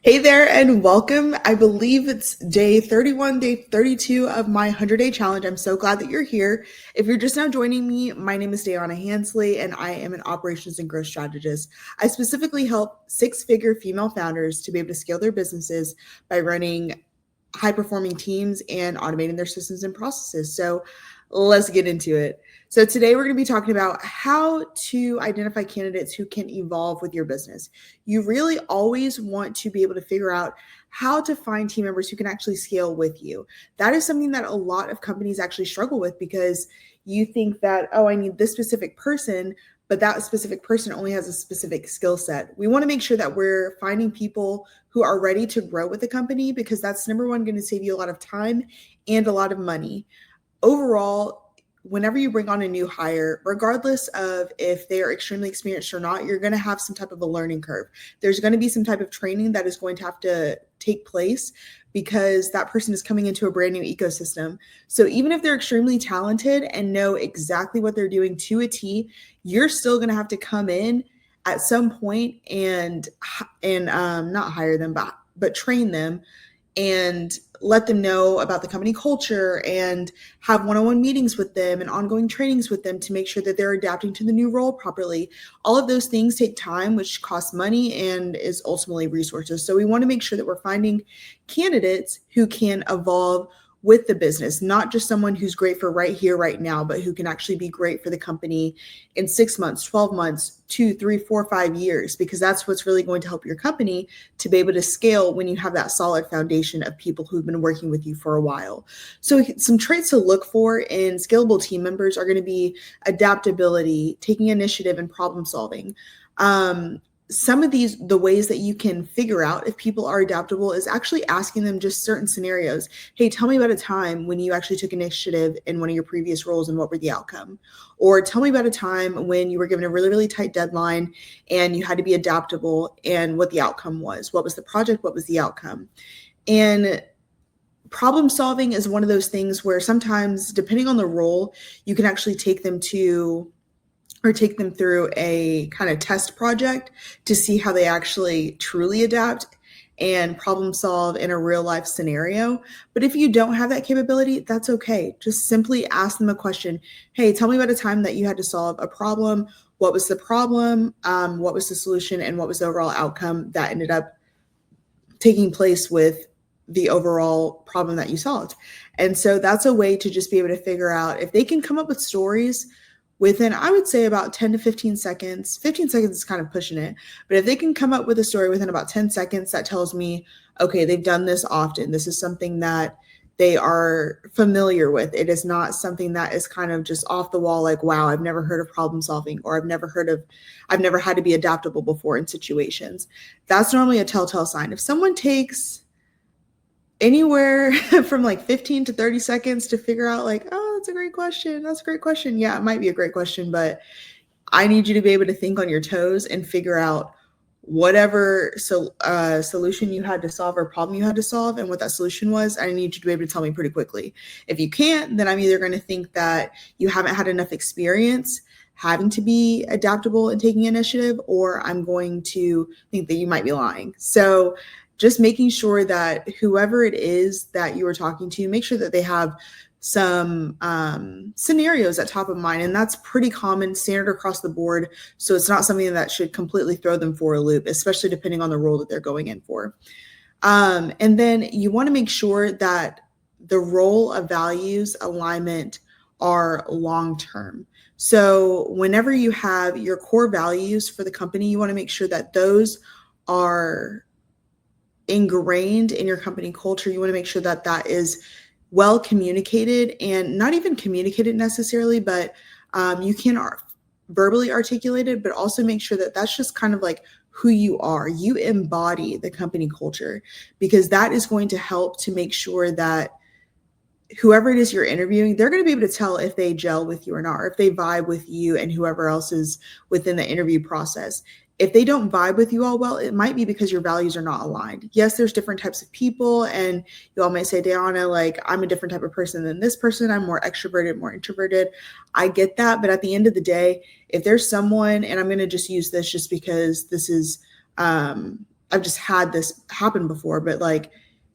Hey there and welcome. I believe it's day 31, day 32 of my 100-day challenge. I'm so glad that you're here. If you're just now joining me, my name is Dayana Hansley and I am an operations and growth strategist. I specifically help six-figure female founders to be able to scale their businesses by running high-performing teams and automating their systems and processes. So let's get into it. So today we're going to be talking about how to identify candidates who can evolve with your business. You really always want to be able to figure out how to find team members who can actually scale with you. That is something that a lot of companies actually struggle with because you think that, oh, I need this specific person, but that specific person only has a specific skill set. We want to make sure that we're finding people who are ready to grow with the company because that's number one, going to save you a lot of time and a lot of money. Overall, whenever you bring on a new hire, regardless of if they are extremely experienced or not, you're going to have some type of a learning curve. There's going to be some type of training that is going to have to take place because that person is coming into a brand new ecosystem. So even if they're extremely talented and know exactly what they're doing to a T, you're still going to have to come in at some point and not hire them, but train them and let them know about the company culture and have one-on-one meetings with them and ongoing trainings with them to make sure that they're adapting to the new role properly. All of those things take time, which costs money and is ultimately resources. So we want to make sure that we're finding candidates who can evolve with the business, not just someone who's great for right here, right now, but who can actually be great for the company in 6 months, 12 months, 2, 3, 4, 5 years, because that's what's really going to help your company to be able to scale when you have that solid foundation of people who've been working with you for a while. So some traits to look for in scalable team members are going to be adaptability, taking initiative, and problem solving. Some of the ways that you can figure out if people are adaptable is actually asking them just certain scenarios. Hey, tell me about a time when you actually took initiative in one of your previous roles and what were the outcome? Or tell me about a time when you were given a really, really tight deadline and you had to be adaptable and what the outcome was. What was the project? What was the outcome? And problem solving is one of those things where sometimes, depending on the role, you can actually take them through a kind of test project to see how they actually truly adapt and problem solve in a real life scenario. But if you don't have that capability, that's okay. Just simply ask them a question. Hey, tell me about a time that you had to solve a problem. What was the problem? What was the solution? And what was the overall outcome that ended up taking place with the overall problem that you solved? And so that's a way to just be able to figure out if they can come up with stories within, I would say, about 10 to 15 seconds. 15 seconds is kind of pushing it. But if they can come up with a story within about 10 seconds, that tells me, okay, they've done this often. This is something that they are familiar with. It is not something that is kind of just off the wall, like, wow, I've never heard of problem solving, or I've never had to be adaptable before in situations. That's normally a telltale sign. If someone takes anywhere from like 15 to 30 seconds to figure out like, oh, that's a great question. That's a great question. Yeah, it might be a great question, but I need you to be able to think on your toes and figure out whatever solution you had to solve or problem you had to solve and what that solution was. I need you to be able to tell me pretty quickly. If you can't, then I'm either going to think that you haven't had enough experience having to be adaptable and taking initiative, or I'm going to think that you might be lying. So just making sure that whoever it is that you are talking to, make sure that they have some scenarios at top of mind. And that's pretty common, standard across the board. So it's not something that should completely throw them for a loop, especially depending on the role that they're going in for. And then you want to make sure that the role of values alignment are long-term. So whenever you have your core values for the company, you want to make sure that those are ingrained in your company culture. You want to make sure that that is well communicated, and not even communicated necessarily, but you can verbally articulate it, but also make sure that that's just kind of like who you are. You embody the company culture, because that is going to help to make sure that whoever it is you're interviewing, they're going to be able to tell if they gel with you or not, or if they vibe with you and whoever else is within the interview process. If they don't vibe with you all well, it might be because your values are not aligned. Yes, there's different types of people, and you all might say, Dayana, like, I'm a different type of person than this person. I'm more extroverted, more introverted. I get that. But at the end of the day, if there's someone, and I'm going to just use this just because this is I've just had this happen before, but like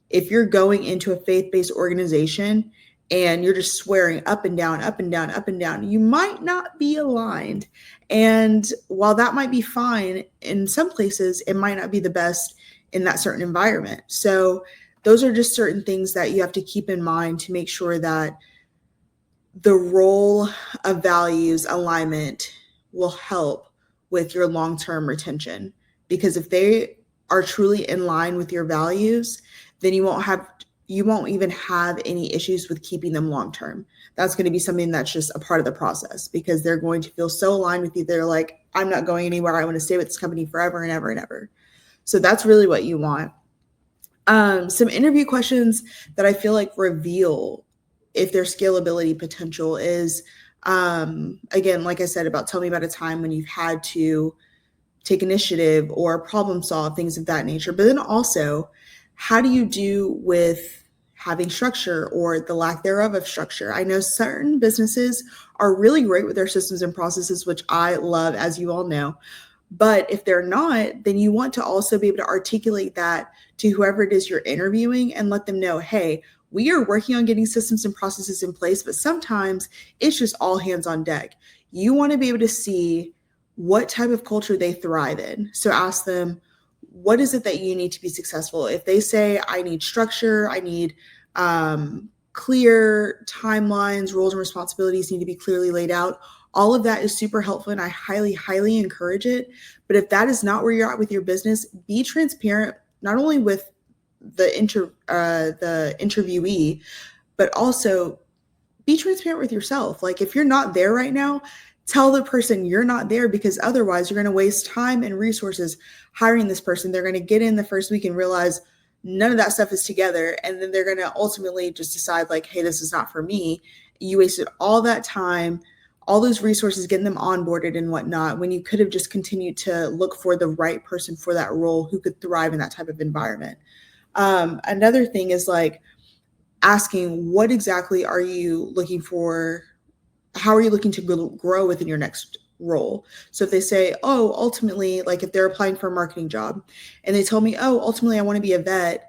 if you're going into a faith-based organization and you're just swearing up and down, up and down, up and down, you might not be aligned. And while that might be fine in some places, it might not be the best in that certain environment. So those are just certain things that you have to keep in mind to make sure that the role of values alignment will help with your long-term retention. Because if they are truly in line with your values, then you won't even have any issues with keeping them long-term. That's going to be something that's just a part of the process because they're going to feel so aligned with you. They're like, I'm not going anywhere. I want to stay with this company forever and ever and ever. So that's really what you want. Some interview questions that I feel like reveal if their scalability potential is, again, like I said, about tell me about a time when you've had to take initiative or problem solve, things of that nature. But then also, how do you do with having structure or the lack thereof of structure? I know certain businesses are really great with their systems and processes, which I love, as you all know. But if they're not, then you want to also be able to articulate that to whoever it is you're interviewing and let them know, hey, we are working on getting systems and processes in place, but sometimes it's just all hands on deck. You want to be able to see what type of culture they thrive in. So ask them, what is it that you need to be successful? If they say, I need structure, I need clear timelines, roles and responsibilities need to be clearly laid out. All of that is super helpful and I highly, highly encourage it. But if that is not where you're at with your business, be transparent, not only with the interviewee, but also be transparent with yourself. Like if you're not there right now, tell the person you're not there because otherwise you're going to waste time and resources hiring this person. They're going to get in the first week and realize none of that stuff is together. And then they're going to ultimately just decide like, hey, this is not for me. You wasted all that time, all those resources getting them onboarded and whatnot, when you could have just continued to look for the right person for that role who could thrive in that type of environment. Another thing is like asking, what exactly are you looking for? How are you looking to grow within your next role? So if they say, oh, ultimately, like if they're applying for a marketing job and they tell me, oh, ultimately I want to be a vet.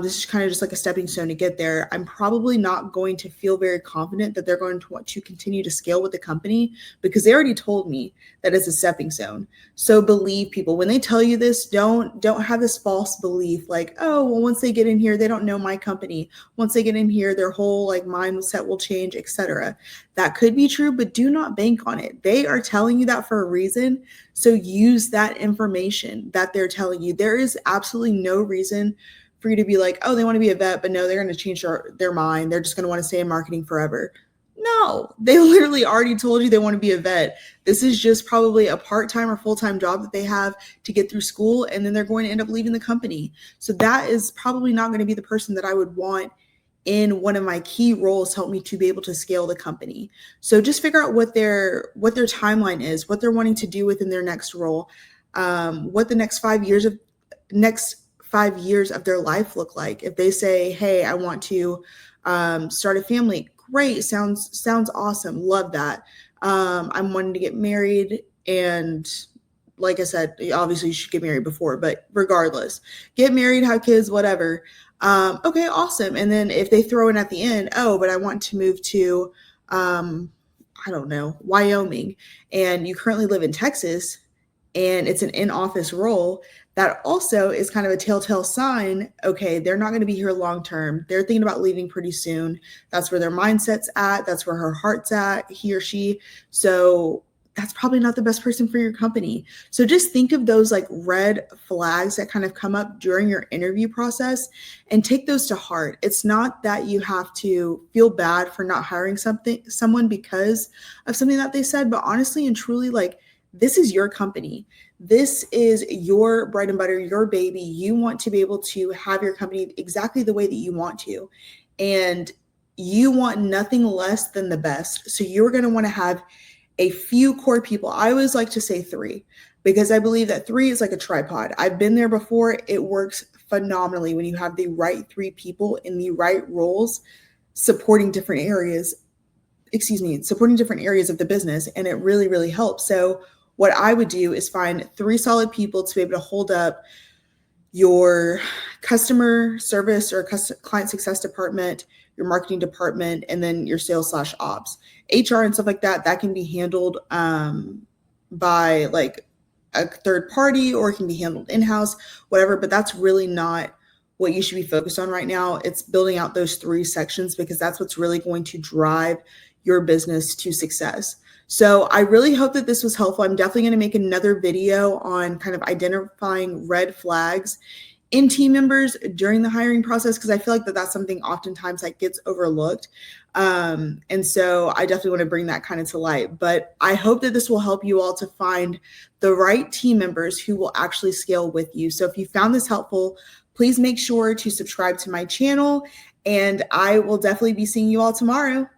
This is kind of just like a stepping stone to get there. I'm probably not going to feel very confident that they're going to want to continue to scale with the company because they already told me that it's a stepping stone. So believe people when they tell you this. Don't have this false belief like, oh, well, once they get in here, they don't know my company. Once they get in here, their whole like mindset will change, etc. That could be true, but do not bank on it. They are telling you that for a reason. So use that information that they're telling you. There is absolutely no reason for you to be like, oh, they want to be a vet, but no, they're going to change their mind. They're just going to want to stay in marketing forever. No, they literally already told you they want to be a vet. This is just probably a part-time or full-time job that they have to get through school, and then they're going to end up leaving the company. So that is probably not going to be the person that I would want in one of my key roles to help me to be able to scale the company. So just figure out what their timeline is, what they're wanting to do within their next role, what the next 5 years of their life look like. If they say, hey, I want to start a family, great, sounds awesome, love that. I'm wanting to get married, and like I said, obviously you should get married before, but regardless, get married, have kids, whatever. Okay, awesome. And then if they throw in at the end, oh, but I want to move to, I don't know, Wyoming, and you currently live in Texas, and it's an in-office role, that also is kind of a telltale sign. Okay, they're not going to be here long term. They're thinking about leaving pretty soon. That's where their mindset's at. That's where her heart's at, he or she. So that's probably not the best person for your company. So just think of those like red flags that kind of come up during your interview process and take those to heart. It's not that you have to feel bad for not hiring someone because of something that they said, but honestly and truly, like, this is your company. This is your bread and butter, your baby. You want to be able to have your company exactly the way that you want to. And you want nothing less than the best. So you're going to want to have a few core people. I always like to say 3 because I believe that 3 is like a tripod. I've been there before. It works phenomenally when you have the right 3 people in the right roles supporting different areas of the business. And it really, really helps. So what I would do is find 3 solid people to be able to hold up your customer service or client success department, your marketing department, and then your sales/ops. HR and stuff like that, that can be handled by like a third party, or it can be handled in-house, whatever, but that's really not what you should be focused on right now. It's building out those 3 sections, because that's what's really going to drive your business to success. So I really hope that this was helpful. I'm definitely going to make another video on kind of identifying red flags in team members during the hiring process, because I feel like that's something oftentimes that gets overlooked. And so I definitely want to bring that kind of to light. But I hope that this will help you all to find the right team members who will actually scale with you. So if you found this helpful, please make sure to subscribe to my channel, and I will definitely be seeing you all tomorrow.